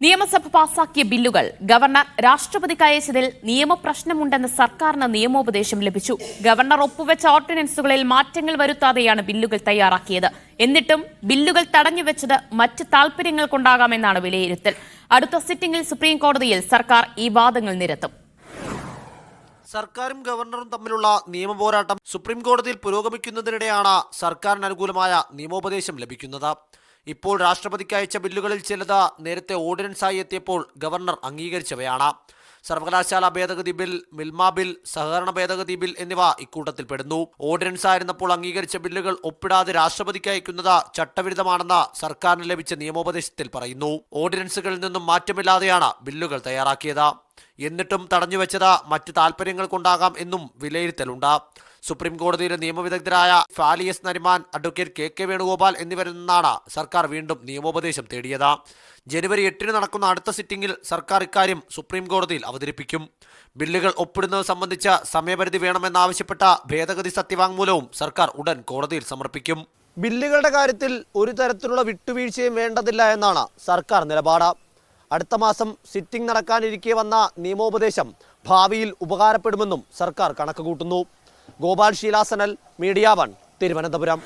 നിയമസഭ പാസാക്കിയ ബില്ലുകൾ ഗവർണർ രാഷ്ട്രപതിക്ക് അയച്ചതിൽ നിയമപ്രശ്നമുണ്ടെന്ന് സർക്കാരിന് നിയമോപദേശം ലഭിച്ചു. ഗവർണർ ഒപ്പുവെച്ച ഓർഡിനൻസുകളിൽ മാറ്റങ്ങൾ വരുത്താതെയാണ് ബില്ലുകൾ തയ്യാറാക്കിയത്. എന്നിട്ടും ബില്ലുകൾ തടഞ്ഞുവെച്ചത് മറ്റ് താൽപര്യങ്ങൾ കൊണ്ടാകാമെന്നാണ് വിലയിരുത്തൽ. അടുത്ത സിറ്റിംഗിൽ സുപ്രീം കോടതിയിൽ സർക്കാർ ഈ വാദങ്ങൾ നിരത്തും. സർക്കാരും ഗവർണറും തമ്മിലുള്ള നിയമപോരാട്ടം സുപ്രീം കോടതിയിൽ പുരോഗമിക്കുന്നതിനിടെയാണ് സർക്കാരിന് അനുകൂലമായ നിയമോപദേശം ലഭിക്കുന്നത്. ഇപ്പോൾ രാഷ്ട്രപതിക്ക് അയച്ച ബില്ലുകളിൽ ചിലത് നേരത്തെ ഓർഡിനൻസായി എത്തിയപ്പോൾ ഗവർണർ അംഗീകരിച്ചവയാണ്. സർവകലാശാല ഭേദഗതി ബിൽ, മിൽമ ബിൽ, സഹകരണ ഭേദഗതി ബിൽ എന്നിവ ഇക്കൂട്ടത്തിൽ പെടുന്നു. ഓർഡിനൻസ് ആയിരുന്നപ്പോൾ അംഗീകരിച്ച ബില്ലുകൾ ഒപ്പിടാതെ രാഷ്ട്രപതിക്ക് അയക്കുന്നത് ചട്ടവിരുദ്ധമാണെന്ന് സർക്കാരിന് ലഭിച്ച നിയമോപദേശത്തിൽ പറയുന്നു. ഓർഡിനൻസുകളിൽ നിന്നും മാറ്റമില്ലാതെയാണ് ബില്ലുകൾ തയ്യാറാക്കിയത്. എന്നിട്ടും തടഞ്ഞുവെച്ചത് മറ്റ് താൽപര്യങ്ങൾ കൊണ്ടാകാം എന്നും വിലയിരുത്തലുണ്ട്. സുപ്രീം കോടതിയിലെ നിയമവിദഗ്ധരായ ഫാലിയസ് നരിമാൻ, അഡ്വക്കേറ്റ് കെ വേണുഗോപാൽ എന്നിവരിൽ നിന്നാണ് സർക്കാർ വീണ്ടും നിയമോപദേശം തേടിയത്. ജനുവരി 8 നടക്കുന്ന അടുത്ത സിറ്റിംഗിൽ സർക്കാർ ഇക്കാര്യം സുപ്രീം കോടതിയിൽ അവതരിപ്പിക്കും. ബില്ലുകൾ ഒപ്പിടുന്നത് സംബന്ധിച്ച സമയപരിധി വേണമെന്നാവശ്യപ്പെട്ട ഭേദഗതി സത്യവാങ്മൂലവും സർക്കാർ ഉടൻ കോടതിയിൽ സമർപ്പിക്കും. ബില്ലുകളുടെ കാര്യത്തിൽ ഒരു തരത്തിലുള്ള വിട്ടുവീഴ്ചയും വേണ്ടതില്ല എന്നാണ് സർക്കാർ നിലപാട്. അടുത്ത മാസം സിറ്റിംഗ് നടക്കാനിരിക്കെ വന്ന നിയമോപദേശം ഭാവിയിൽ ഉപകാരപ്പെടുമെന്നും സർക്കാർ കണക്കുകൂട്ടുന്നു. ഗോപാൽ ശീലാസനൽ, മീഡിയ 1, തിരുവനന്തപുരം.